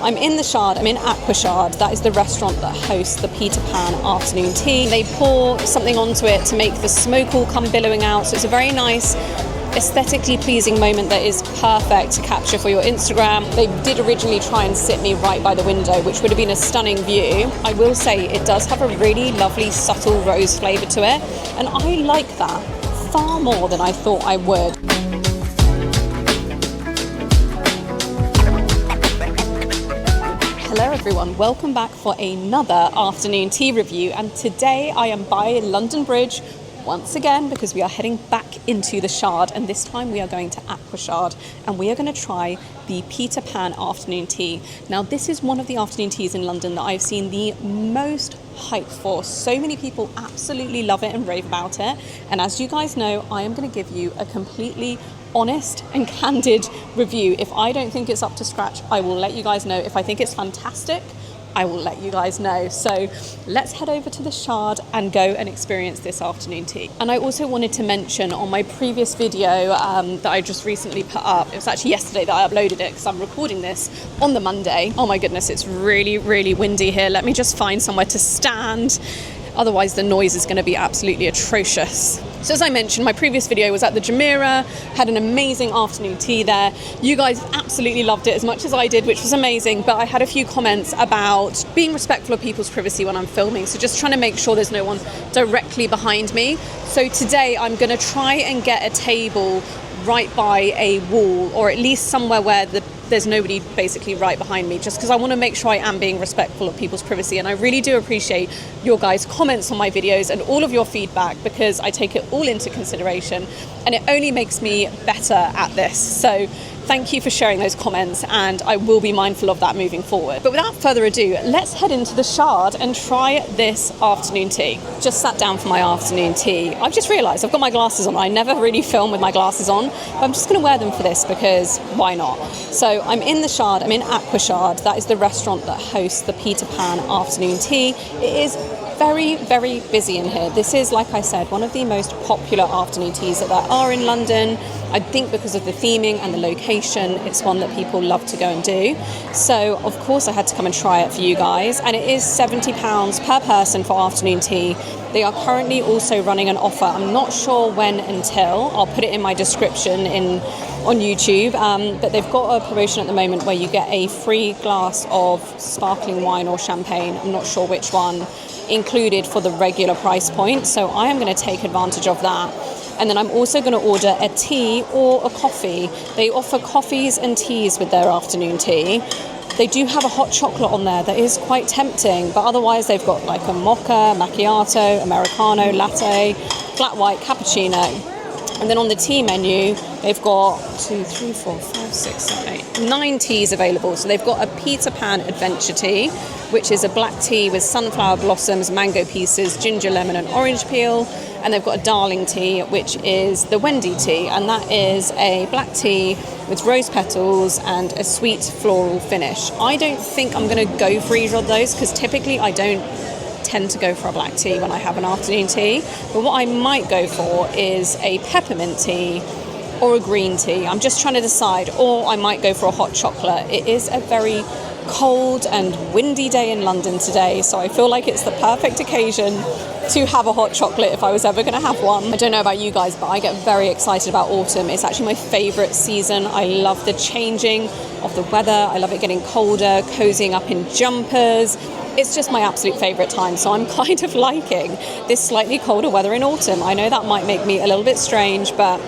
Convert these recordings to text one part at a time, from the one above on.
I'm in the Shard, I'm in Aqua Shard. That is the restaurant that hosts the Peter Pan afternoon tea. They pour something onto it to make the smoke all come billowing out. So it's a very nice, aesthetically pleasing moment that is perfect to capture for your Instagram. They did originally try and sit me right by the window, which would have been a stunning view. I will say it does have a really lovely, subtle rose flavour to it. And I like that far more than I thought I would. Hello everyone, welcome back for another afternoon tea review, and today I am by London Bridge once again because we are heading back into the Shard, and this time we are going to Aqua Shard and we are going to try the Peter Pan afternoon tea. Now this is one of the afternoon teas in London that I've seen the most hype for. So many people absolutely love it and rave about it, and as you guys know, I am going to give you a completely honest and candid review. If I don't think it's up to scratch, I will let you guys know. If I think it's fantastic, I will let you guys know. So let's head over to the Shard and go and experience this afternoon tea. And I also wanted to mention on my previous video that I just recently put up, it was actually yesterday that I uploaded it because I'm recording this on the Monday. Oh my goodness, it's really, really windy here. Let me just find somewhere to stand. Otherwise the noise is going to be absolutely atrocious. So as I mentioned, my previous video was at the Jumeirah, had an amazing afternoon tea there. You guys absolutely loved it as much as I did, which was amazing, but I had a few comments about being respectful of people's privacy when I'm filming, so just trying to make sure there's no one directly behind me. So today I'm going to try and get a table right by a wall, or at least somewhere where there's nobody basically right behind me, just because I want to make sure I am being respectful of people's privacy. And I really do appreciate your guys' comments on my videos and all of your feedback, because I take it all into consideration and it only makes me better at this. So thank you for sharing those comments, and I will be mindful of that moving forward. But without further ado, let's head into the Shard and try this afternoon tea. Just sat down for my afternoon tea. I've just realised I've got my glasses on. I never really film with my glasses on, but I'm just going to wear them for this because why not? So I'm in the Shard, I'm in Aqua Shard. That is the restaurant that hosts the Peter Pan afternoon tea. It is very, very busy in here. This is, like I said, one of the most popular afternoon teas that there are in London. I think because of the theming and the location, it's one that people love to go and do. So of course I had to come and try it for you guys, and it is £70 per person for afternoon tea. They are currently also running an offer. I'm not sure when until. I'll put it in my description on YouTube, but they've got a promotion at the moment where you get a free glass of sparkling wine or champagne, I'm not sure which one, included for the regular price point. So I am going to take advantage of that. And then I'm also going to order a tea or a coffee. They offer coffees and teas with their afternoon tea. They do have a hot chocolate on there that is quite tempting, but otherwise they've got like a mocha, macchiato, americano, latte, flat white, cappuccino. And then on the tea menu, they've got 9 teas available. So they've got a Peter Pan Adventure Tea, which is a black tea with sunflower blossoms, mango pieces, ginger, lemon and orange peel. And they've got a Darling Tea, which is the Wendy tea, and that is a black tea with rose petals and a sweet floral finish. I don't think I'm going to go for either of those because typically I don't tend to go for a black tea when I have an afternoon tea, but what I might go for is a peppermint tea or a green tea. I'm just trying to decide, or I might go for a hot chocolate. It is a very cold and windy day in London today, so I feel like it's the perfect occasion to have a hot chocolate if I was ever going to have one. I don't know about you guys, but I get very excited about autumn. It's actually my favourite season. I love the changing of the weather. I love it getting colder, cozying up in jumpers. It's just my absolute favourite time, so I'm kind of liking this slightly colder weather in autumn. I know that might make me a little bit strange, but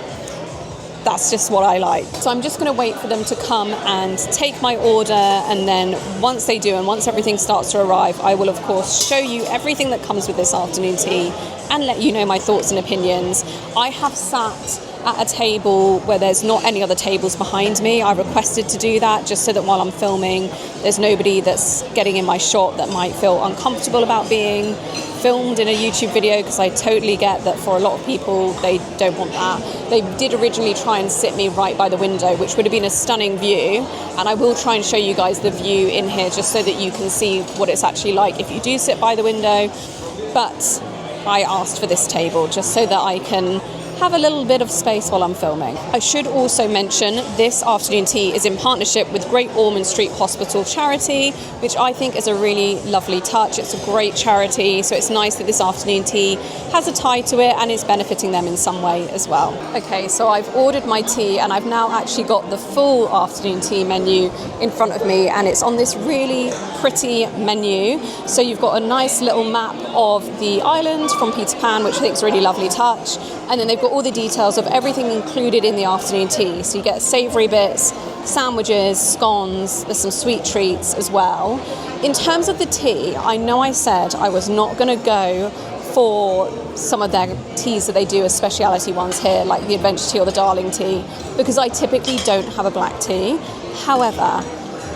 that's just what I like. So I'm just going to wait for them to come and take my order, and then once they do and once everything starts to arrive, I will of course show you everything that comes with this afternoon tea and let you know my thoughts and opinions. I have sat at a table where there's not any other tables behind me. I requested to do that just so that while I'm filming there's nobody that's getting in my shot that might feel uncomfortable about being filmed in a YouTube video, because I totally get that for a lot of people they don't want that. They did originally try and sit me right by the window, which would have been a stunning view, and I will try and show you guys the view in here just so that you can see what it's actually like if you do sit by the window. But I asked for this table just so that I can have a little bit of space while I'm filming. I should also mention this afternoon tea is in partnership with Great Ormond Street Hospital charity, which I think is a really lovely touch. It's a great charity, so it's nice that this afternoon tea has a tie to it and is benefiting them in some way as well. Okay, so I've ordered my tea and I've now actually got the full afternoon tea menu in front of me, and it's on this really pretty menu. So you've got a nice little map of the island from Peter Pan, which I think is a really lovely touch, and then they've got all the details of everything included in the afternoon tea. So you get savoury bits, sandwiches, scones, there's some sweet treats as well. In terms of the tea, I know I said I was not going to go for some of their teas that they do as speciality ones here, like the adventure tea or the darling tea, because I typically don't have a black tea. However,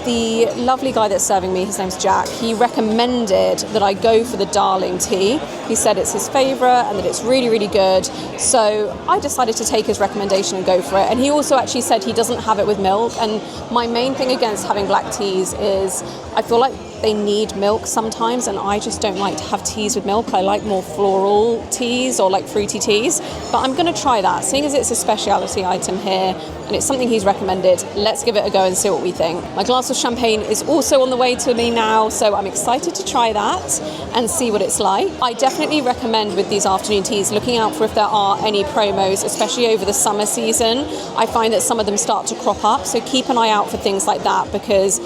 the lovely guy that's serving me, his name's Jack, he recommended that I go for the darling tea. He said it's his favourite and that it's really, really good. So I decided to take his recommendation and go for it. And he also actually said he doesn't have it with milk. And my main thing against having black teas is I feel like they need milk sometimes, and I just don't like to have teas with milk. I like more floral teas or like fruity teas, but I'm going to try that. Seeing as it's a speciality item here and it's something he's recommended, let's give it a go and see what we think. My glass of champagne is also on the way to me now, so I'm excited to try that and see what it's like. I definitely recommend with these afternoon teas looking out for if there are any promos, especially over the summer season. I find that some of them start to crop up, so keep an eye out for things like that because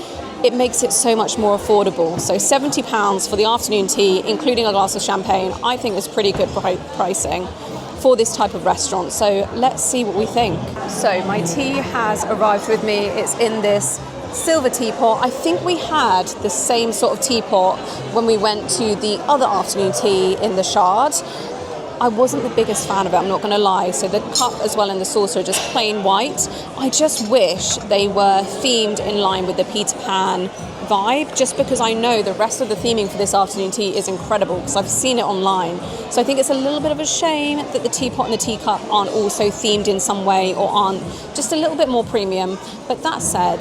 it makes it so much more affordable. So £70 for the afternoon tea, including a glass of champagne, I think is pretty good pricing for this type of restaurant. So let's see what we think. So my tea has arrived with me. It's in this silver teapot. I think we had the same sort of teapot when we went to the other afternoon tea in the Shard. I wasn't the biggest fan of it, I'm not going to lie. So the cup as well and the saucer are just plain white. I just wish they were themed in line with the Peter Pan vibe, just because I know the rest of the theming for this afternoon tea is incredible because I've seen it online. So I think it's a little bit of a shame that the teapot and the teacup aren't also themed in some way or aren't just a little bit more premium. But that said,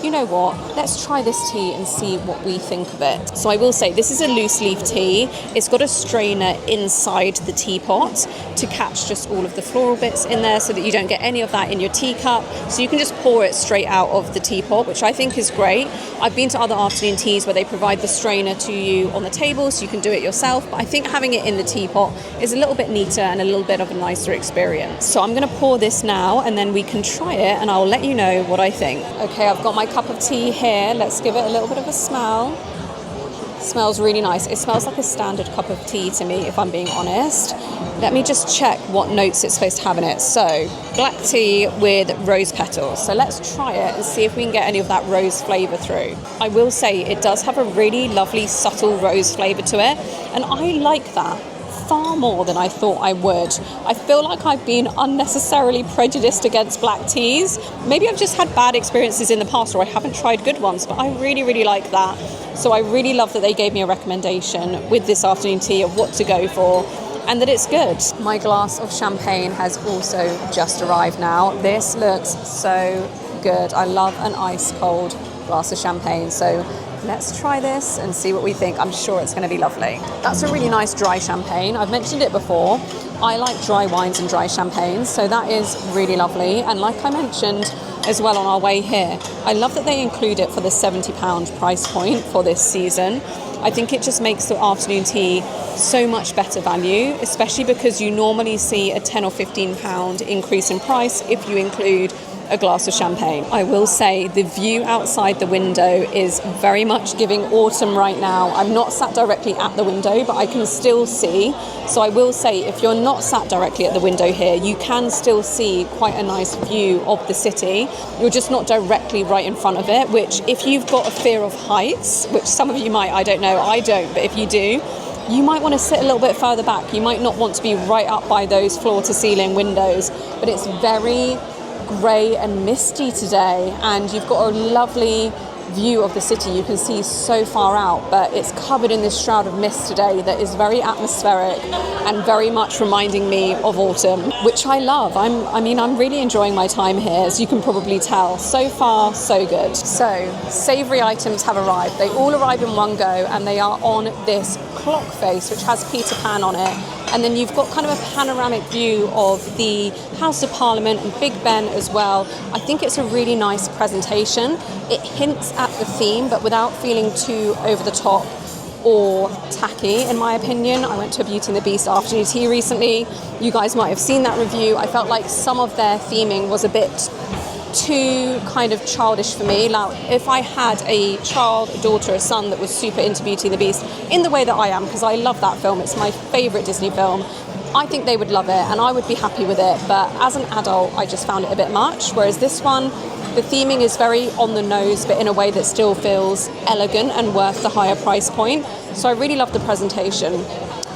you know what, let's try this tea and see what we think of it. So I will say this is a loose leaf tea. It's got a strainer inside the teapot to catch just all of the floral bits in there so that you don't get any of that in your teacup. So you can just pour it straight out of the teapot, which I think is great. I've been to other afternoon teas where they provide the strainer to you on the table so you can do it yourself, but I think having it in the teapot is a little bit neater and a little bit of a nicer experience. So I'm going to pour this now and then we can try it and I'll let you know what I think. Okay, I've got my cup of tea here. Let's give it a little bit of a smell. It smells really nice. It smells like a standard cup of tea to me, if I'm being honest. Let me just check what notes it's supposed to have in it. So, black tea with rose petals. So let's try it and see if we can get any of that rose flavour through. I will say it does have a really lovely subtle rose flavour to it, and I like that far more than I thought I would. I feel like I've been unnecessarily prejudiced against black teas. Maybe I've just had bad experiences in the past or I haven't tried good ones, but I really, really like that. So I really love that they gave me a recommendation with this afternoon tea of what to go for and that it's good. My glass of champagne has also just arrived now. This looks so good. I love an ice cold glass of champagne. So let's try this and see what we think. I'm sure it's going to be lovely. That's a really nice dry champagne. I've mentioned it before. I like dry wines and dry champagnes, so that is really lovely. And like I mentioned as well on our way here, I love that they include it for the £70 price point for this season. I think it just makes the afternoon tea so much better value, especially because you normally see a £10 or £15 increase in price if you include a glass of champagne. I will say the view outside the window is very much giving autumn right now. I'm not sat directly at the window, but I can still see. So I will say if you're not sat directly at the window here, you can still see quite a nice view of the city. You're just not directly right in front of it, which if you've got a fear of heights, which some of you might, I don't know, I don't, but if you do, you might want to sit a little bit further back. You might not want to be right up by those floor to ceiling windows, but it's very grey and misty today, and you've got a lovely view of the city. You can see so far out, but it's covered in this shroud of mist today that is very atmospheric and very much reminding me of autumn, which I love. I'm really enjoying my time here, as you can probably tell. So far, so good. So, savoury items have arrived. They all arrive in one go, and they are on this clock face, which has Peter Pan on it. And then you've got kind of a panoramic view of the House of Parliament and Big Ben as well. I think it's a really nice presentation. It hints at the theme, but without feeling too over the top or tacky, in my opinion. I went to a Beauty and the Beast afternoon tea recently. You guys might have seen that review. I felt like some of their theming was a bit too kind of childish for me. Now, if I had a child, a daughter, a son that was super into Beauty and the Beast in the way that I am, because I love that film, it's my favourite Disney film, I think they would love it and I would be happy with it. But as an adult, I just found it a bit much. Whereas this one, the theming is very on the nose, but in a way that still feels elegant and worth the higher price point. So I really love the presentation.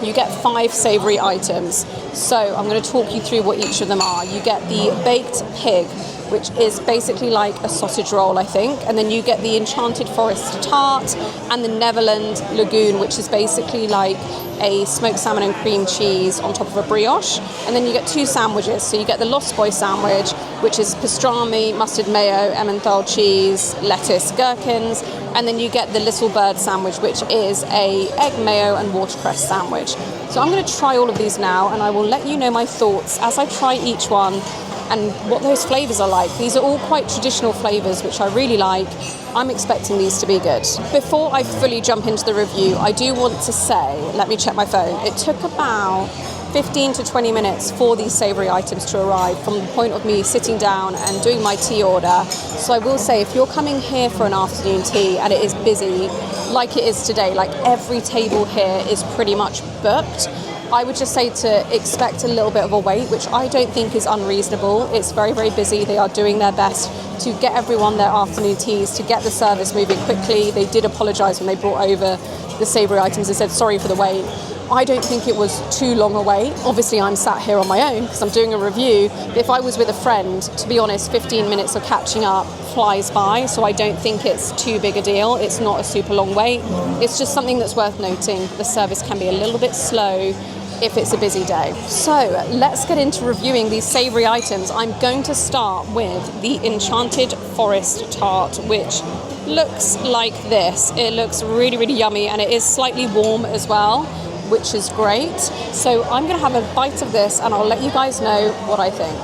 You get 5 savoury items. So I'm going to talk you through what each of them are. You get the baked pig, which is basically like a sausage roll, I think. And then you get the Enchanted Forest tart and the Neverland Lagoon, which is basically like a smoked salmon and cream cheese on top of a brioche. And then you get 2 sandwiches. So you get the Lost Boy sandwich, which is pastrami, mustard mayo, Emmenthal cheese, lettuce, gherkins. And then you get the Little Bird sandwich, which is a egg mayo and watercress sandwich. So I'm going to try all of these now, and I will let you know my thoughts as I try each one and what those flavours are like. These are all quite traditional flavours, which I really like. I'm expecting these to be good. Before I fully jump into the review, I do want to say, let me check my phone, it took about 15 to 20 minutes for these savoury items to arrive from the point of me sitting down and doing my tea order. So I will say, if you're coming here for an afternoon tea and it is busy, like it is today, like every table here is pretty much booked, I would just say to expect a little bit of a wait, which I don't think is unreasonable. It's very, very busy. They are doing their best to get everyone their afternoon teas, to get the service moving quickly. They did apologise when they brought over the savoury items. They said, sorry for the wait. I don't think it was too long a wait. Obviously, I'm sat here on my own because I'm doing a review. But if I was with a friend, to be honest, 15 minutes of catching up flies by. So I don't think it's too big a deal. It's not a super long wait. It's just something that's worth noting. The service can be a little bit slow if it's a busy day. So let's get into reviewing these savoury items. I'm going to start with the Enchanted Forest tart, which looks like this. It looks really, really yummy, and it is slightly warm as well, which is great. So I'm going to have a bite of this and I'll let you guys know what I think.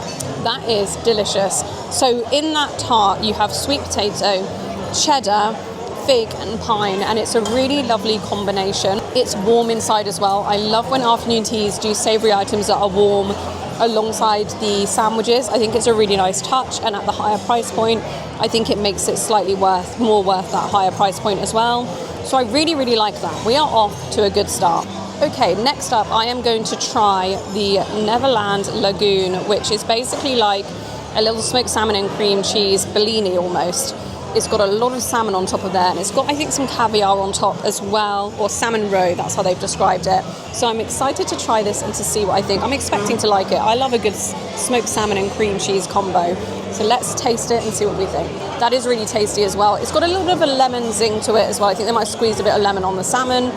That is delicious. So in that tart you have sweet potato, cheddar, fig and pine, and it's a really lovely combination. It's warm inside as well. I love when afternoon teas do savoury items that are warm alongside the sandwiches. I think it's a really nice touch, and at the higher price point I think it makes it slightly more worth that higher price point as well. So I really, really like that. We are off to a good start. Okay, next up I am going to try the Neverland Lagoon, which is basically like a little smoked salmon and cream cheese Bellini almost. It's got a lot of salmon on top of there, and it's got, I think, some caviar on top as well, or salmon roe, that's how they've described it. So I'm excited to try this and to see what I think. I'm expecting to like it. I love a good smoked salmon and cream cheese combo. So let's taste it and see what we think. That is really tasty as well. It's got a little bit of a lemon zing to it as well. I think they might squeeze a bit of lemon on the salmon.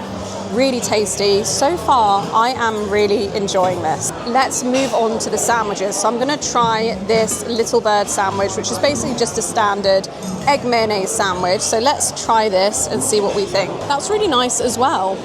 Really tasty. So far, I am really enjoying this. Let's move on to the sandwiches. So I'm going to try this Little Bird sandwich, which is basically just a standard egg mayonnaise sandwich. So let's try this and see what we think. That's really nice as well.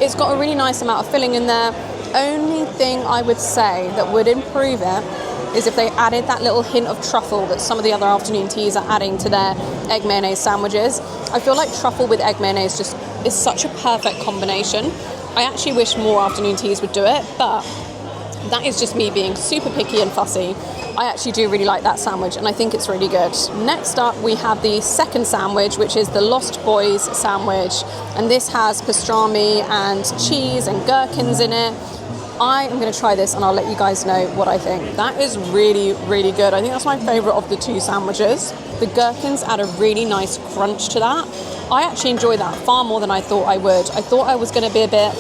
It's got a really nice amount of filling in there. Only thing I would say that would improve it is if they added that little hint of truffle that some of the other afternoon teas are adding to their egg mayonnaise sandwiches. I feel like truffle with egg mayonnaise just is such a perfect combination. I actually wish more afternoon teas would do it, but that is just me being super picky and fussy. I actually do really like that sandwich, and I think it's really good. Next up, we have the second sandwich, which is the Lost Boys sandwich, and this has pastrami and cheese and gherkins in it. I am going to try this and I'll let you guys know what I think. That is really, really good. I think that's my favourite of the 2 sandwiches. The gherkins add a really nice crunch to that. I actually enjoy that far more than I thought I would. I thought I was going to be a bit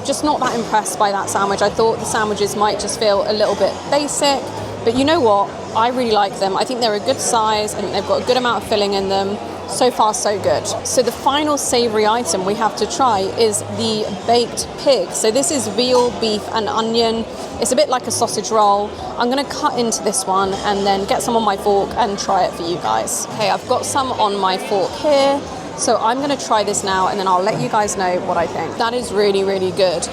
just not that impressed by that sandwich. I thought the sandwiches might just feel a little bit basic, but you know what? I really like them. I think they're a good size. I think they've got a good amount of filling in them. So far, so good. So the final savoury item we have to try is the baked pig. So this is veal, beef and onion. It's a bit like a sausage roll. I'm going to cut into this one and then get some on my fork and try it for you guys. Okay, I've got some on my fork here. So I'm going to try this now and then I'll let you guys know what I think. That is really, really good.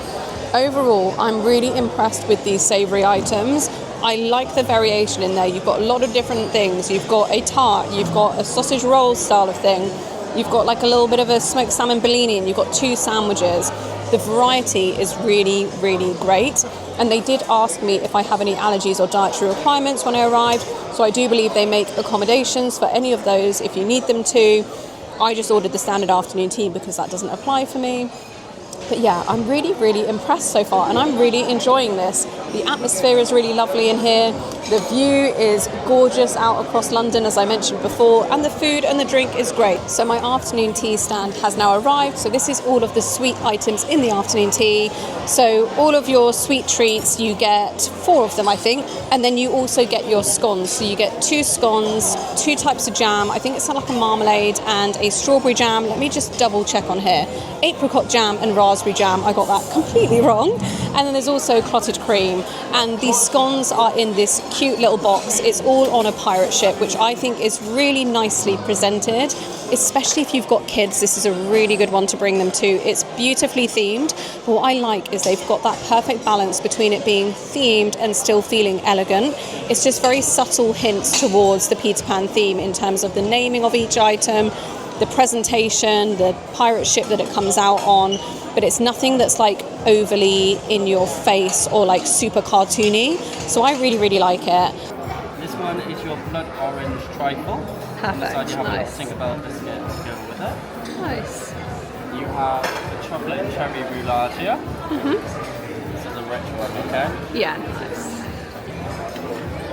Overall, I'm really impressed with these savoury items. I like the variation in there. You've got a lot of different things. You've got a tart, you've got a sausage roll style of thing, you've got like a little bit of a smoked salmon bellini, and you've got 2 sandwiches. The variety is really, really great. And they did ask me if I have any allergies or dietary requirements when I arrived. So I do believe they make accommodations for any of those if you need them to. I just ordered the standard afternoon tea because that doesn't apply for me. But yeah, I'm really, really impressed so far, and I'm really enjoying this. The atmosphere is really lovely in here. The view is gorgeous out across London, as I mentioned before, and the food and the drink is great. So my afternoon tea stand has now arrived. So this is all of the sweet items in the afternoon tea. So all of your sweet treats, you get 4 of them, I think, and then you also get your scones. So you get 2 scones, 2 types of jam. I think it's like a marmalade and a strawberry jam. Let me just double check on here. Apricot jam and raspberry jam. I got that completely wrong. And then there's also clotted cream. And these scones are in this cute little box. It's all on a pirate ship, which I think is really nicely presented, especially if you've got kids. This is a really good one to bring them to. It's beautifully themed, but what I like is they've got that perfect balance between it being themed and still feeling elegant. It's just very subtle hints towards the Peter Pan theme in terms of the naming of each item, the presentation, the pirate ship that it comes out on, but it's nothing that's like overly in your face or like super cartoony. So I really, really like it. This one is your blood orange trifle. Perfect. And you have Nice. a Tinkerbell biscuit to go with it. Nice. You have the chocolate and cherry roulade here. This is a rich one, okay? Yeah, nice.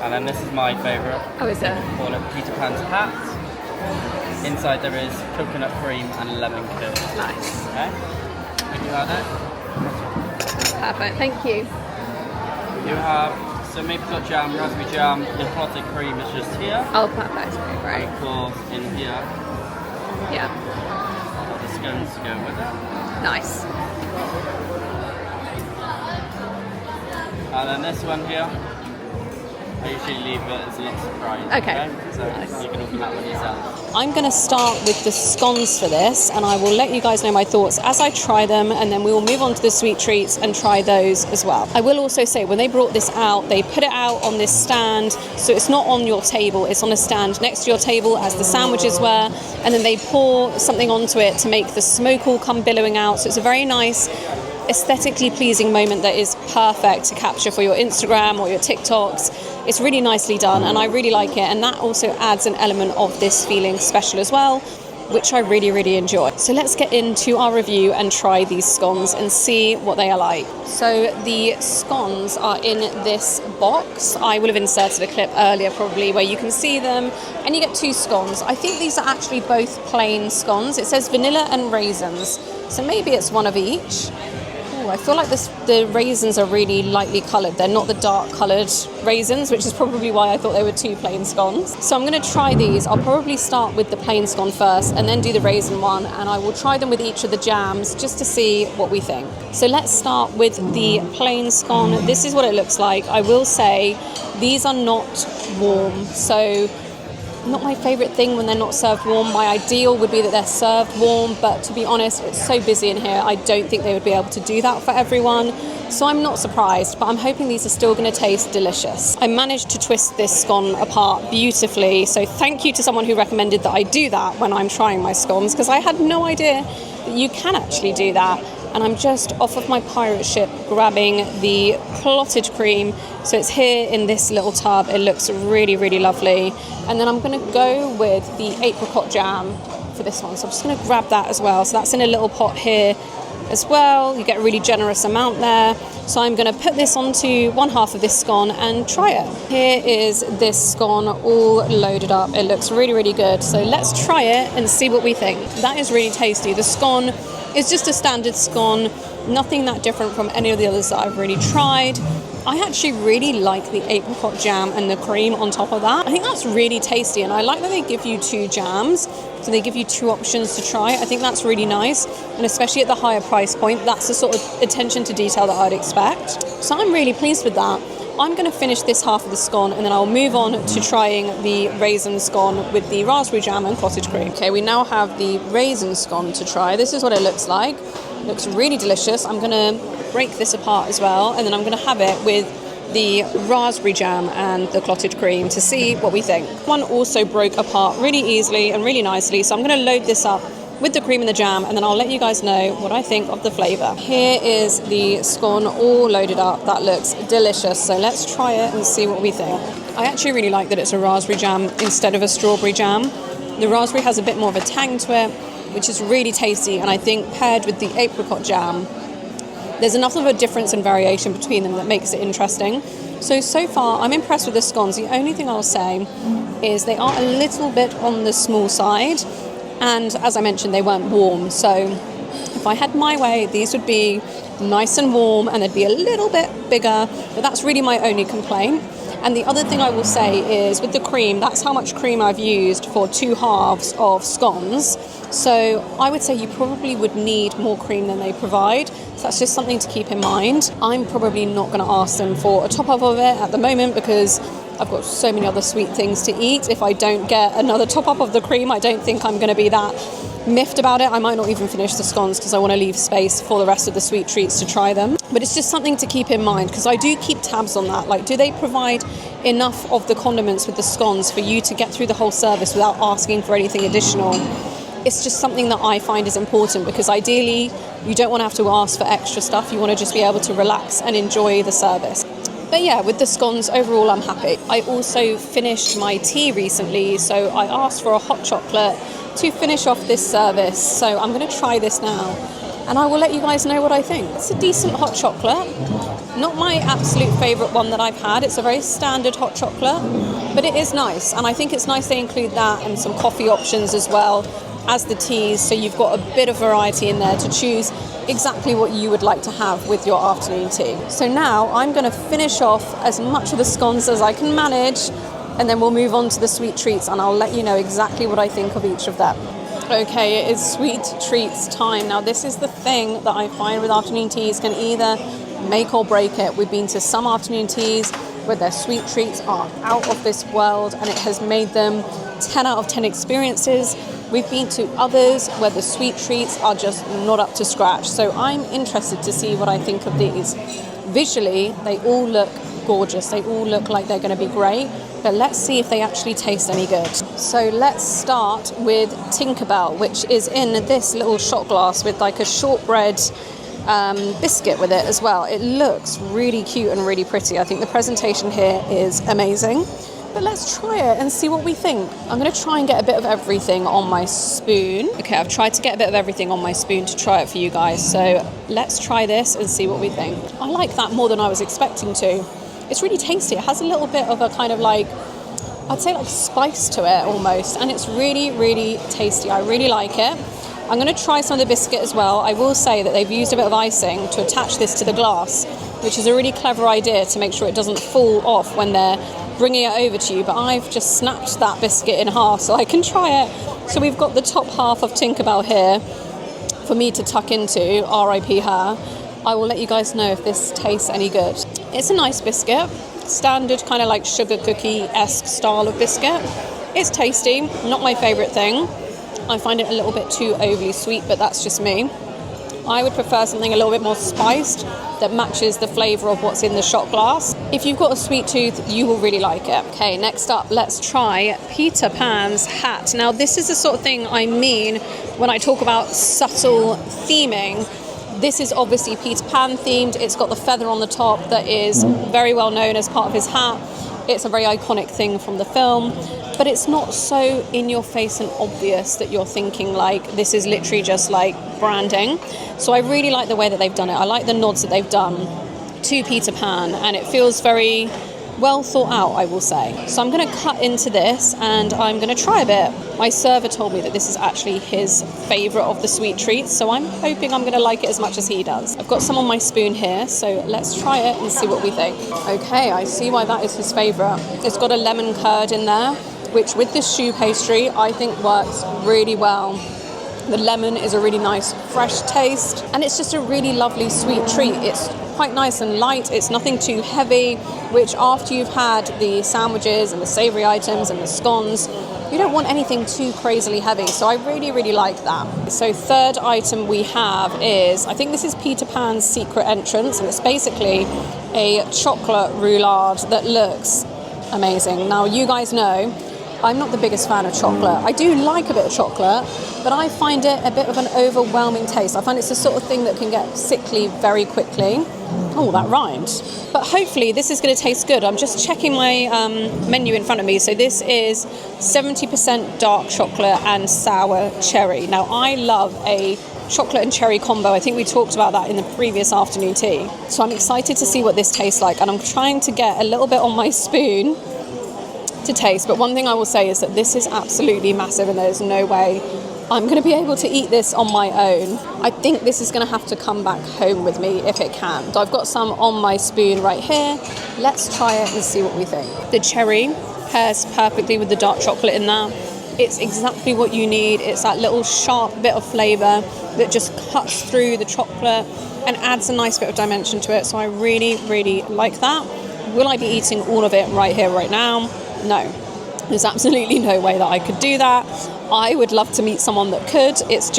And then this is my favourite. Oh, is it? We call it Peter Pan's hat. Inside there is coconut cream and lemon curd. Nice. Okay? Thank you, Hannah. Perfect, thank you. You have some apricot jam, raspberry jam, the clotted cream is just here. Oh, perfect. Okay, And great. of course, in here, Yeah, got the scones to go with it. nice. And then this one here, I usually leave it as a little surprise. Okay. So Nice. you can open that one yourself. I'm going to start with the scones for this, and I will let you guys know my thoughts as I try them, and then we will move on to the sweet treats and try those as well. I will also say, when they brought this out, they put it out on this stand, so it's not on your table, it's on a stand next to your table as the sandwiches were, and then they pour something onto it to make the smoke all come billowing out. So it's a very nice, aesthetically pleasing moment that is perfect to capture for your Instagram or your TikToks. It's really nicely done, and I really like it, and that also adds an element of this feeling special as well, which I really, really enjoy. So let's get into our review and try these scones and see what they are like. So the scones are in this box. I will have inserted a clip earlier probably where you can see them, and you get 2 scones. I think these are actually both plain scones. It says vanilla and raisins, so maybe it's one of each. I feel like the raisins are really lightly coloured. They're not the dark coloured raisins, which is probably why I thought they were 2 plain scones. So I'm going to try these. I'll probably start with the plain scone first and then do the raisin one, and I will try them with each of the jams just to see what we think. So let's start with the plain scone. This is what it looks like. I will say these are not warm, so not my favourite thing when they're not served warm. My ideal would be that they're served warm, but to be honest, it's so busy in here, I don't think they would be able to do that for everyone. So I'm not surprised, but I'm hoping these are still going to taste delicious. I managed to twist this scone apart beautifully, so thank you to someone who recommended that I do that when I'm trying my scones, because I had no idea that you can actually do that. And I'm just off of my pirate ship grabbing the clotted cream. So it's here in this little tub. It looks really, really lovely. And then I'm going to go with the apricot jam for this one. So I'm just going to grab that as well. So that's in a little pot here as well. You get a really generous amount there. So I'm going to put this onto one half of this scone and try it. Here is this scone all loaded up. It looks really, really good. So let's try it and see what we think. That is really tasty. The scone is just a standard scone, nothing that different from any of the others that I've really tried. I actually really like the apricot jam and the cream on top of that. I think that's really tasty, and I like that they give you 2 jams, so they give you 2 options to try. I think that's really nice, and especially at the higher price point, that's the sort of attention to detail that I'd expect. So I'm really pleased with that. I'm going to finish this half of the scone and then I'll move on to trying the raisin scone with the raspberry jam and cottage cream. Okay, we now have the raisin scone to try. This is what it looks like. It looks really delicious. I'm going to break this apart as well, and then I'm going to have it with the raspberry jam and the clotted cream to see what we think. One also broke apart really easily and really nicely, so I'm going to load this up with the cream and the jam, and then I'll let you guys know what I think of the flavour. Here is the scone all loaded up. That looks delicious, so let's try it and see what we think. I actually really like that it's a raspberry jam instead of a strawberry jam. The raspberry has a bit more of a tang to it, which is really tasty, and I think paired with the apricot jam, there's enough of a difference and variation between them that makes it interesting. So far, I'm impressed with the scones. The only thing I'll say is they are a little bit on the small side, and as I mentioned, they weren't warm. So if I had my way, these would be nice and warm, and they'd be a little bit bigger, but that's really my only complaint. And the other thing I will say is with the cream, that's how much cream I've used for 2 halves of scones. So I would say you probably would need more cream than they provide. So that's just something to keep in mind. I'm probably not going to ask them for a top up of it at the moment because I've got so many other sweet things to eat. If I don't get another top up of the cream, I don't think I'm going to be that miffed about it. I might not even finish the scones because I want to leave space for the rest of the sweet treats to try them. But it's just something to keep in mind because I do keep tabs on that. Like, do they provide enough of the condiments with the scones for you to get through the whole service without asking for anything additional? It's just something that I find is important because ideally you don't want to have to ask for extra stuff. You want to just be able to relax and enjoy the service. But yeah, with the scones, overall, I'm happy. I also finished my tea recently, so I asked for a hot chocolate to finish off this service. So I'm going to try this now, and I will let you guys know what I think. It's a decent hot chocolate. Not my absolute favourite one that I've had. It's a very standard hot chocolate, but it is nice. And I think it's nice they include that and some coffee options as well as the teas, so you've got a bit of variety in there to choose exactly what you would like to have with your afternoon tea. So now I'm going to finish off as much of the scones as I can manage, and then we'll move on to the sweet treats, and I'll let you know exactly what I think of each of them. Okay, it is sweet treats time. Now this is the thing that I find with afternoon teas can either make or break it. We've been to some afternoon teas where their sweet treats are out of this world and it has made them 10 out of 10 experiences. We've been to others where the sweet treats are just not up to scratch. So I'm interested to see what I think of these. Visually, they all look gorgeous. They all look like they're going to be great. But let's see if they actually taste any good. So let's start with Tinkerbell, which is in this little shot glass with like a shortbread biscuit with it as well. It looks really cute and really pretty. I think the presentation here is amazing. But let's try it and see what we think. I'm going to try and get a bit of everything on my spoon. Okay, I've tried to get a bit of everything on my spoon to try it for you guys. So let's try this and see what we think. I like that more than I was expecting to. It's really tasty. It has a little bit of a kind of like, I'd say like spice to it almost. And it's really, really tasty. I really like it. I'm going to try some of the biscuit as well. I will say that they've used a bit of icing to attach this to the glass, which is a really clever idea to make sure it doesn't fall off when they're bringing it over to you. But I've just snapped that biscuit in half so I can try it. So we've got the top half of Tinkerbell here for me to tuck into, RIP her. I will let you guys know if this tastes any good. It's a nice biscuit, standard kind of like sugar cookie-esque style of biscuit. It's tasty, not my favourite thing. I find it a little bit too overly sweet, but that's just me. I would prefer something a little bit more spiced that matches the flavour of what's in the shot glass. If you've got a sweet tooth, you will really like it. Okay, next up, let's try Peter Pan's hat. Now, this is the sort of thing I mean when I talk about subtle theming. This is obviously Peter Pan themed. It's got the feather on the top that is very well known as part of his hat. It's a very iconic thing from the film, but it's not so in your face and obvious that you're thinking like this is literally just like branding. So I really like the way that they've done it. I like the nods that they've done to Peter Pan, and it feels very well thought out, I will say. So I'm going to cut into this and I'm going to try a bit. My server told me that this is actually his favourite of the sweet treats, so I'm hoping I'm going to like it as much as he does. I've got some on my spoon here, so let's try it and see what we think. Okay, I see why that is his favourite. It's got a lemon curd in there, which with this choux pastry I think works really well. The lemon is a really nice fresh taste, and it's just a really lovely sweet treat. It's quite nice and light. It's nothing too heavy, which after you've had the sandwiches and the savoury items and the scones, you don't want anything too crazily heavy. So I really, really like that. So third item we have is, I think this is Peter Pan's secret entrance, and it's basically a chocolate roulade that looks amazing. Now, you guys know I'm not the biggest fan of chocolate. I do like a bit of chocolate, but I find it a bit of an overwhelming taste. I find it's the sort of thing that can get sickly very quickly. Oh, that rhymed. But hopefully this is going to taste good. I'm just checking my menu in front of me. So this is 70% dark chocolate and sour cherry. Now, I love a chocolate and cherry combo. I think we talked about that in the previous afternoon tea. So I'm excited to see what this tastes like. And I'm trying to get a little bit on my spoon to taste. But one thing I will say is that this is absolutely massive, and there's no way I'm going to be able to eat this on my own. I think this is going to have to come back home with me if it can. So I've got some on my spoon right here. Let's try it and see what we think. The cherry pairs perfectly with the dark chocolate in there. It's exactly what you need. It's that little sharp bit of flavour that just cuts through the chocolate and adds a nice bit of dimension to it. So I really, really like that. Will I be eating all of it right here, right now? No. There's absolutely no way that I could do that. I would love to meet someone that could. It's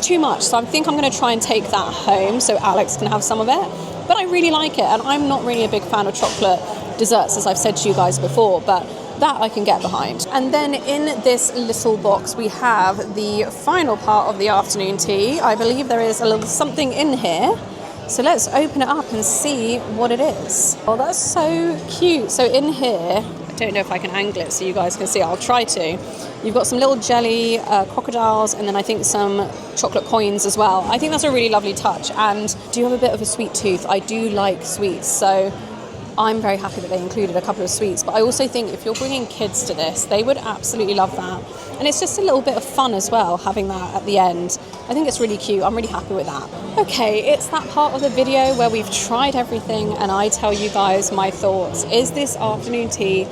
too much. So I think I'm going to try and take that home so Alex can have some of it. But I really like it, and I'm not really a big fan of chocolate desserts, as I've said to you guys before, but that I can get behind. And then in this little box we have the final part of the afternoon tea. I believe there is a little something in here. So let's open it up and see what it is. Oh, that's so cute. So in here, I don't know if I can angle it so you guys can see. I'll try to. You've got some little jelly crocodiles, and then I think some chocolate coins as well. I think that's a really lovely touch, and do you have a bit of a sweet tooth? I do like sweets, so I'm very happy that they included a couple of sweets. But I also think if you're bringing kids to this, they would absolutely love that. And it's just a little bit of fun as well, having that at the end. I think it's really cute. I'm really happy with that. Okay, it's that part of the video where we've tried everything and I tell you guys my thoughts. Is this afternoon tea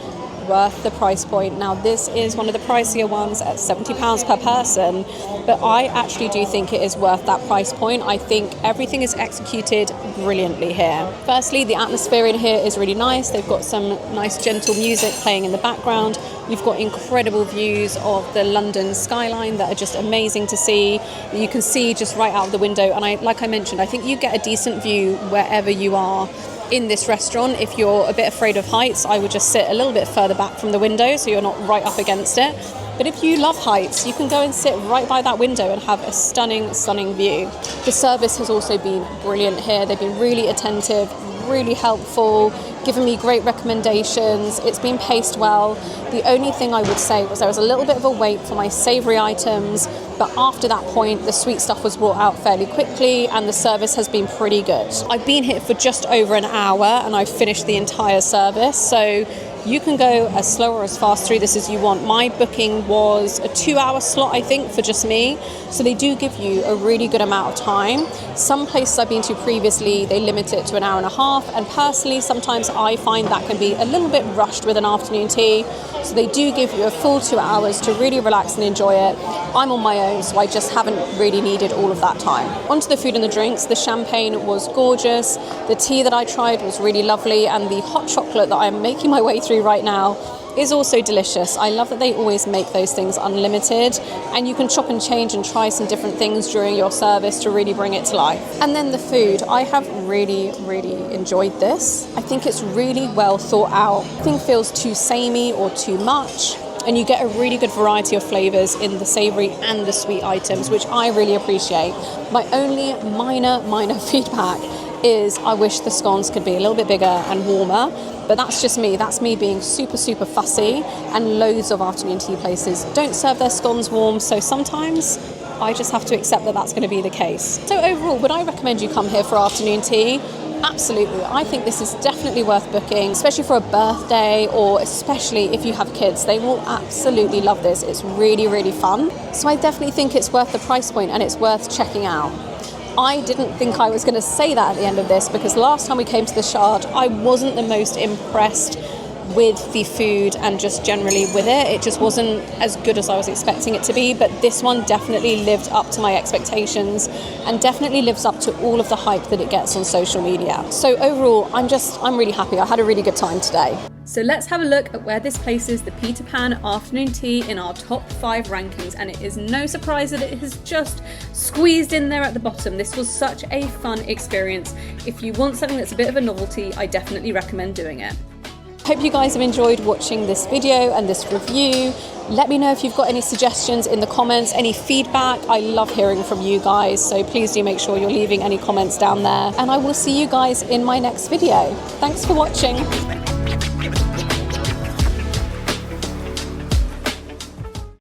worth the price point? Now, this is one of the pricier ones at £70 per person, but I actually do think it is worth that price point. I think everything is executed brilliantly here. Firstly, the atmosphere in here is really nice. They've got some nice gentle music playing in the background. You've got incredible views of the London skyline that are just amazing to see. You can see just right out of the window, and like I mentioned, I think you get a decent view wherever you are in this restaurant. If you're a bit afraid of heights, I would just sit a little bit further back from the window so you're not right up against it. But if you love heights, you can go and sit right by that window and have a stunning, stunning view. The service has also been brilliant here. They've been really attentive, really helpful, given me great recommendations. It's been paced well. The only thing I would say was there was a little bit of a wait for my savoury items, but after that point, the sweet stuff was brought out fairly quickly and the service has been pretty good. I've been here for just over an hour and I've finished the entire service, so you can go as slow or as fast through this as you want. My booking was a 2-hour slot, I think, for just me. So they do give you a really good amount of time. Some places I've been to previously, they limit it to an hour and a half. And personally, sometimes I find that can be a little bit rushed with an afternoon tea. So they do give you a full 2 hours to really relax and enjoy it. I'm on my own, so I just haven't really needed all of that time. Onto the food and the drinks. The champagne was gorgeous. The tea that I tried was really lovely. And the hot chocolate that I'm making my way through right now is also delicious. I love that they always make those things unlimited, and you can chop and change and try some different things during your service to really bring it to life. And then the food, I have really, really enjoyed this. I think it's really well thought out. Nothing feels too samey or too much, and you get a really good variety of flavours in the savoury and the sweet items, which I really appreciate. My only minor feedback is I wish the scones could be a little bit bigger and warmer, but that's just me. That's me being super, super fussy, and loads of afternoon tea places don't serve their scones warm, so sometimes I just have to accept that that's going to be the case. So overall, would I recommend you come here for afternoon tea? Absolutely. I think this is definitely worth booking, especially for a birthday, or especially if you have kids. They will absolutely love this. It's really, really fun. So I definitely think it's worth the price point and it's worth checking out. I didn't think I was going to say that at the end of this, because last time we came to the Shard, I wasn't the most impressed with the food and just generally with it. It just wasn't as good as I was expecting it to be, but this one definitely lived up to my expectations and definitely lives up to all of the hype that it gets on social media. So overall, I'm really happy. I had a really good time today. So let's have a look at where this places the Peter Pan afternoon tea in our top 5 rankings, and it is no surprise that it has just squeezed in there at the bottom. This was such a fun experience. If you want something that's a bit of a novelty, I definitely recommend doing it. Hope you guys have enjoyed watching this video and this review. Let me know if you've got any suggestions in the comments, any feedback. I love hearing from you guys, so please do make sure you're leaving any comments down there. And I will see you guys in my next video. Thanks for watching.